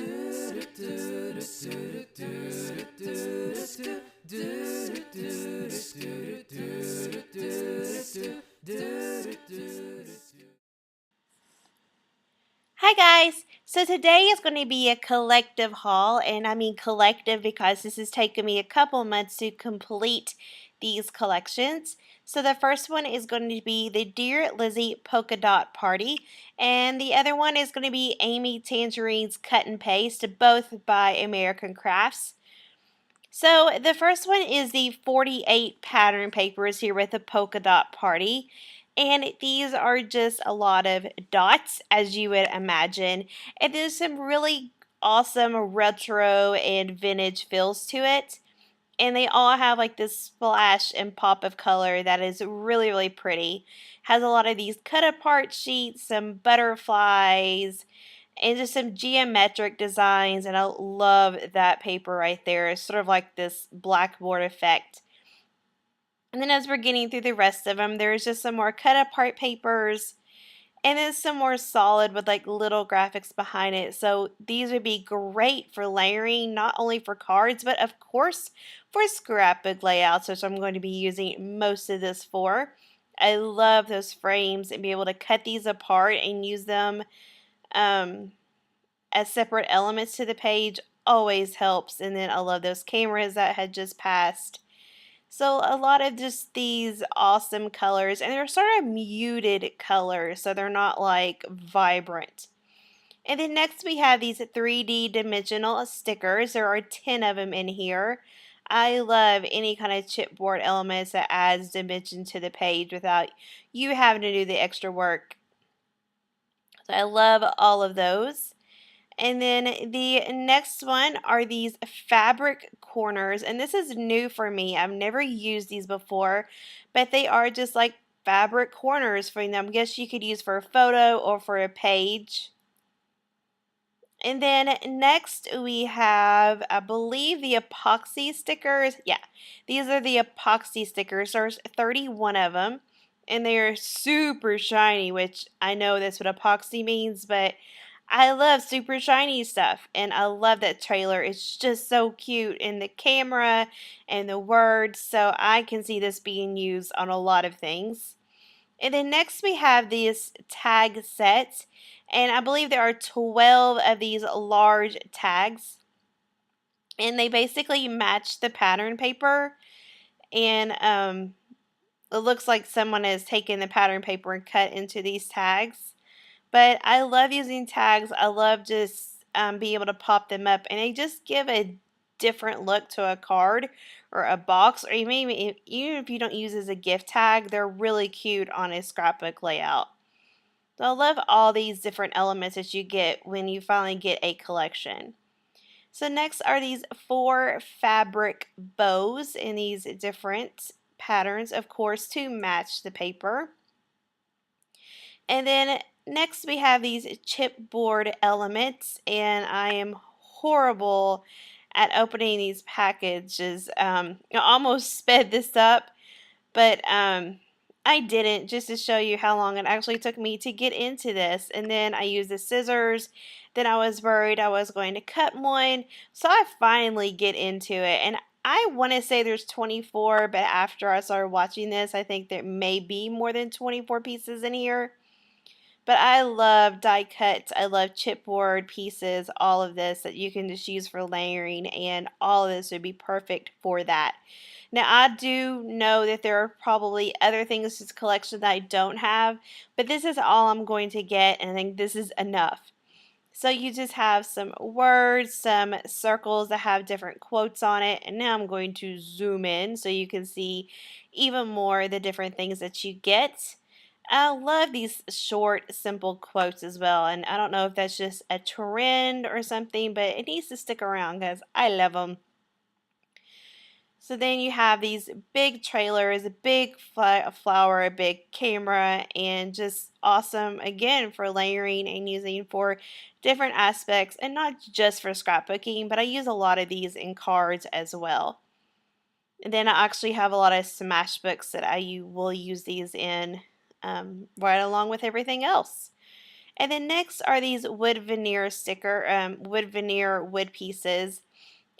Hi guys! So today is going to be a collective haul, and I mean collective because this has taken me a couple months to complete these collections. So the first one is going to be the Dear Lizzy Polka Dot Party, and the other one is going to be Amy Tangerine's Cut and Paste, both by American Crafts. So the first one is the 48 pattern papers here with the polka dot party. And these are just a lot of dots, as you would imagine. And there's some really awesome retro and vintage feels to it. And they all have like this splash and pop of color that is really, really pretty. Has a lot of these cut apart sheets, some butterflies, and just some geometric designs, and I love that paper right there. It's sort of like this blackboard effect. And then as we're getting through the rest of them, there's just some more cut apart papers, and then some more solid with like little graphics behind it. So these would be great for layering, not only for cards, but of course for scrapbook layouts, which I'm going to be using most of this for. I love those frames and be able to cut these apart and use them um, as separate elements to the page always helps. And then I love those cameras that had just passed. So a lot of just these awesome colors, and they're sort of muted colors, so they're not like vibrant. And then next we have these 3D dimensional stickers. There are 10 of them in here. I love any kind of chipboard elements that adds dimension to the page without you having to do the extra work. So I love all of those. And then the next one are these fabric corners, and this is new for me. I've never used these before, but they are just like fabric corners for them. I guess you could use for a photo or for a page. And then next we have, I believe, the epoxy stickers. Yeah, these are the epoxy stickers. There's 31 of them, and they are super shiny, which I know that's what epoxy means, but I love super shiny stuff, and I love that trailer. It's just so cute in the camera and the words, so I can see this being used on a lot of things. And then next we have these tag sets, and I believe there are 12 of these large tags, and they basically match the pattern paper, and it looks like someone has taken the pattern paper and cut into these tags. But I love using tags. I love just being able to pop them up, and they just give a different look to a card or a box, or even if you don't use as a gift tag, they're really cute on a scrapbook layout. So I love all these different elements that you get when you finally get a collection. So next are these 4 fabric bows in these different patterns, of course, to match the paper. And then next we have these chipboard elements, and I am horrible at opening these packages. I almost sped this up, but I didn't, just to show you how long it actually took me to get into this. And then I used the scissors. Then I was worried I was going to cut one, so I finally get into it. And I want to say there's 24, but after I started watching this, I think there may be more than 24 pieces in here. But I love die cuts. I love chipboard pieces, all of this that you can just use for layering, and all of this would be perfect for that. Now, I do know that there are probably other things in this collection that I don't have, but this is all I'm going to get, and I think this is enough. So you just have some words, some circles that have different quotes on it, and now I'm going to zoom in so you can see even more the different things that you get. I love these short, simple quotes as well, and I don't know if that's just a trend or something, but it needs to stick around because I love them. So then you have these big trailers, a big flower, a big camera, and just awesome again for layering and using for different aspects, and not just for scrapbooking, but I use a lot of these in cards as well. And then I actually have a lot of smash books that I will use these in right along with everything else. And then next are these wood veneer wood pieces.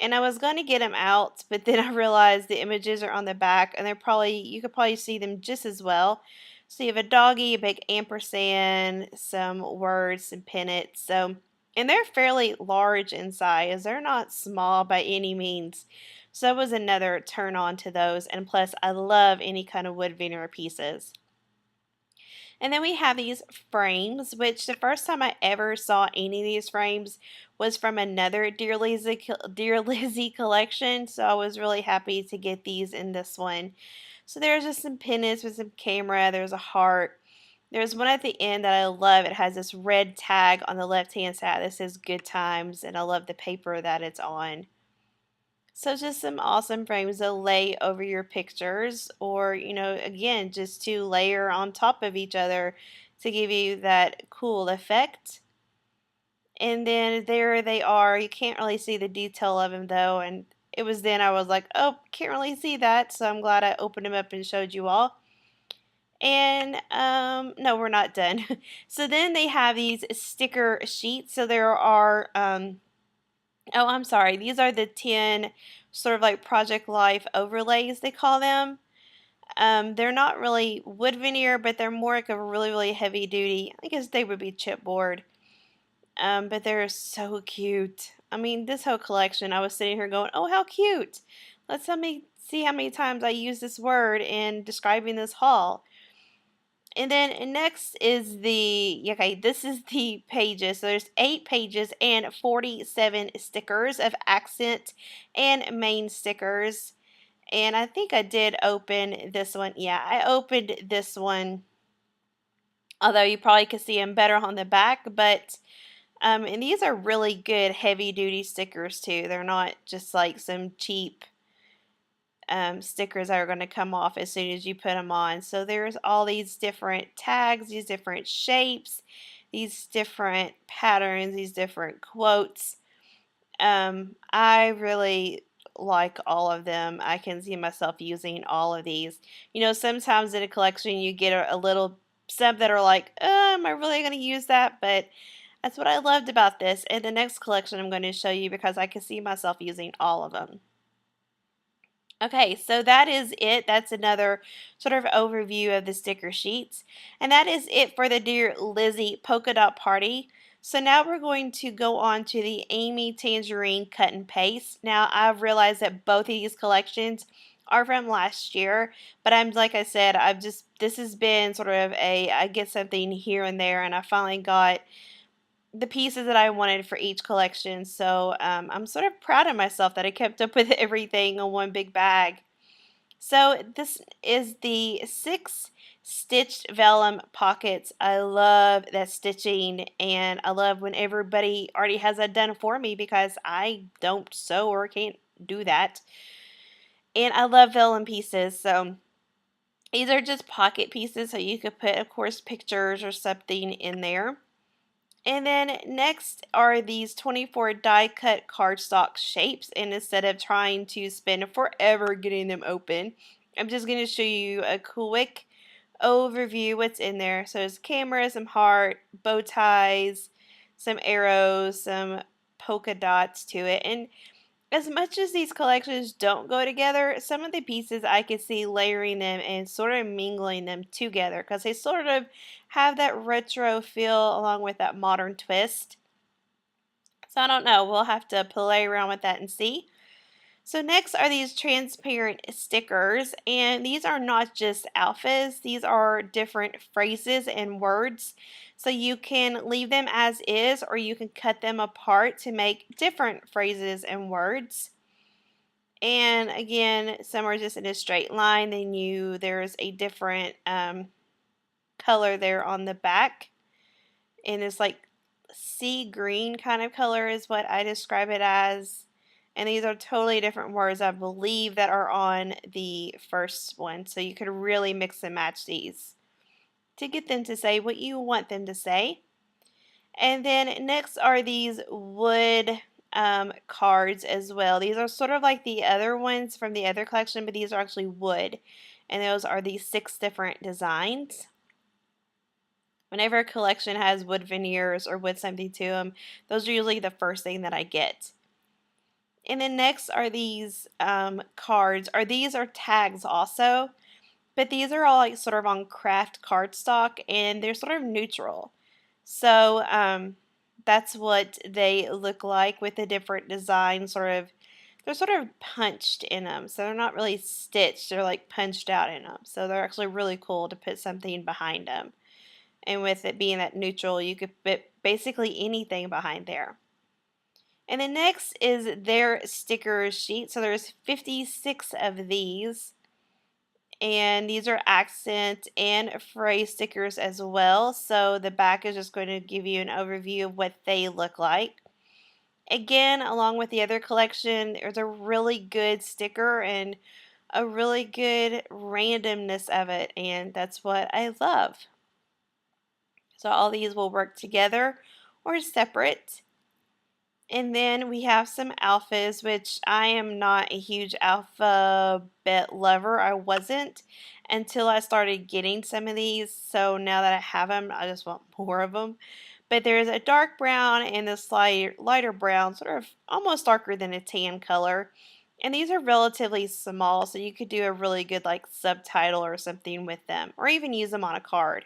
And I was going to get them out, but then I realized the images are on the back, and you could probably see them just as well. So you have a doggy, a big ampersand, some words, some pennants. And they're fairly large in size. They're not small by any means. So that was another turn on to those. And plus, I love any kind of wood veneer pieces. And then we have these frames, which the first time I ever saw any of these frames was from another Dear Lizzy collection. So I was really happy to get these in this one. So there's just some pennants with some camera. There's a heart. There's one at the end that I love. It has this red tag on the left hand side that says Good Times, and I love the paper that it's on. So just some awesome frames to lay over your pictures or, again, just to layer on top of each other to give you that cool effect. And then there they are. You can't really see the detail of them though. And it was then I was like, oh, can't really see that. So I'm glad I opened them up and showed you all. And no, we're not done. So then they have these sticker sheets. So there are oh, I'm sorry. These are the 10 sort of like Project Life overlays, they call them. They're not really wood veneer, but they're more like a really, really heavy duty. I guess they would be chipboard. But they're so cute. I mean, this whole collection, I was sitting here going, oh, how cute. See how many times I use this word in describing this haul. And then next is this is the pages. So there's 8 pages and 47 stickers of accent and main stickers. And I think I did open this one. Yeah, I opened this one. Although you probably could see them better on the back. And these are really good heavy duty stickers too. They're not just like some cheap stickers that are going to come off as soon as you put them on. So there's all these different tags, these different shapes, these different patterns, these different quotes. I really like all of them. I can see myself using all of these. Sometimes in a collection you get a little some that are like, am I really going to use that? But that's what I loved about this. And the next collection I'm going to show you because I can see myself using all of them. Okay, so that is it. That's another sort of overview of the sticker sheets. And that is it for the Dear Lizzy Polka Dot Party. So now we're going to go on to the Amy Tangerine Cut and Paste. Now I've realized that both of these collections are from last year, but like I said, this has been sort of I get something here and there, and I finally got the pieces that I wanted for each collection. So I'm sort of proud of myself that I kept up with everything in one big bag. So this is the 6 stitched vellum pockets. I love that stitching, and I love when everybody already has that done for me because I don't sew or can't do that. And I love vellum pieces, so these are just pocket pieces, so you could put, of course, pictures or something in there. And then next are these 24 die cut cardstock shapes, and instead of trying to spend forever getting them open, I'm just going to show you a quick overview what's in there. So there's camera, some heart, bow ties, some arrows, some polka dots to it. And as much as these collections don't go together, some of the pieces I could see layering them and sort of mingling them together because they sort of have that retro feel along with that modern twist. So I don't know. We'll have to play around with that and see. So next are these transparent stickers, and these are not just alphas. These are different phrases and words. So you can leave them as is, or you can cut them apart to make different phrases and words. And again, some are just in a straight line. There's a different color there on the back. And it's like sea green kind of color is what I describe it as. And these are totally different words, I believe, that are on the first one. So you could really mix and match these to get them to say what you want them to say. And then next are these wood cards as well. These are sort of like the other ones from the other collection, but these are actually wood. And those are the 6 different designs. Whenever a collection has wood veneers or wood something to them, those are usually the first thing that I get. And then next are these cards, or these are tags also, but these are all like sort of on craft cardstock and they're sort of neutral. So that's what they look like with the different designs they're sort of punched in them. So they're not really stitched, they're like punched out in them. So they're actually really cool to put something behind them. And with it being that neutral, you could put basically anything behind there. And then next is their sticker sheet. So there's 56 of these. And these are accent and phrase stickers as well. So the back is just going to give you an overview of what they look like. Again, along with the other collection, there's a really good sticker and a really good randomness of it, and that's what I love. So all these will work together or separate. And then we have some alphas, which I am not a huge alphabet lover. I wasn't until I started getting some of these. So now that I have them, I just want more of them. But there's a dark brown and this lighter brown, sort of almost darker than a tan color. And these are relatively small, so you could do a really good like subtitle or something with them, or even use them on a card.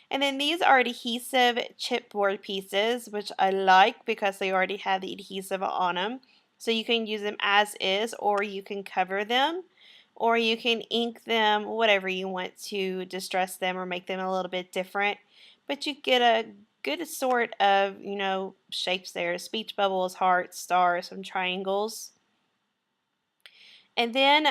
And then these are adhesive chipboard pieces, which I like because they already have the adhesive on them. So you can use them as is, or you can cover them, or you can ink them, whatever you want to distress them or make them a little bit different. But you get a good sort of, shapes there. Speech bubbles, hearts, stars, some triangles. And then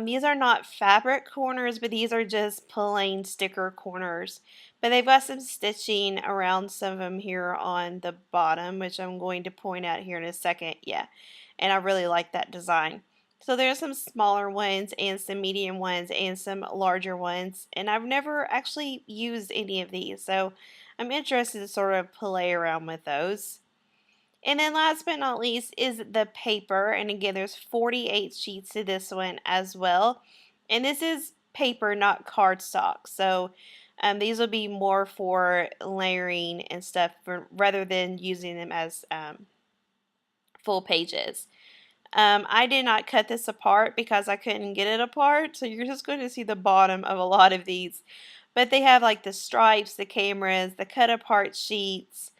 these are not fabric corners, but these are just plain sticker corners. But they've got some stitching around some of them here on the bottom, which I'm going to point out here in a second. Yeah, and I really like that design. So there's some smaller ones and some medium ones and some larger ones. And I've never actually used any of these, so I'm interested to sort of play around with those. And then last but not least is the paper. And again, there's 48 sheets to this one as well. And this is paper, not cardstock. So these will be more for layering and stuff rather than using them as full pages. I did not cut this apart because I couldn't get it apart. So you're just going to see the bottom of a lot of these. But they have like the stripes, the cameras, the cut apart sheets.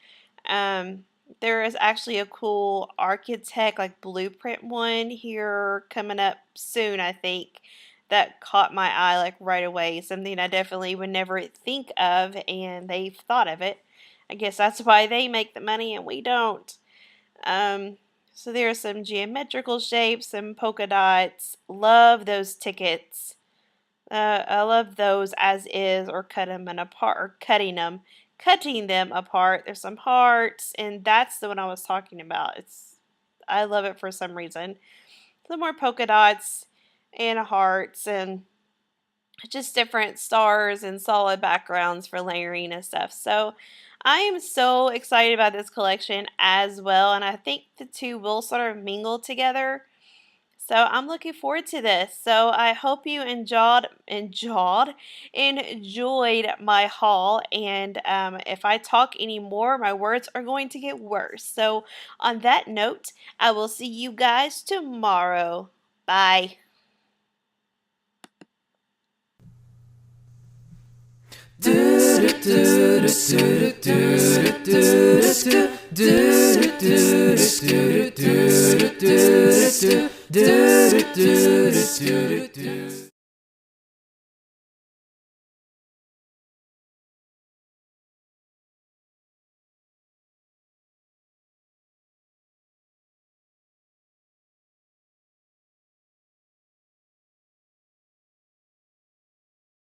There is actually a cool architect like blueprint one here coming up soon, I think, that caught my eye like right away. Something I definitely would never think of, and they've thought of it. I guess that's why they make the money and we don't. Um, so there are some geometrical shapes, some polka dots. Love those tickets. I love those as is or cut them apart or cutting them apart. There's some hearts, and that's the one I was talking about. I love it for some reason. Some more polka dots and hearts and just different stars and solid backgrounds for layering and stuff. So I am so excited about this collection as well, and I think the two will sort of mingle together. So I'm looking forward to this. So I hope you enjoyed my haul. And if I talk anymore, my words are going to get worse. So on that note, I will see you guys tomorrow. Bye.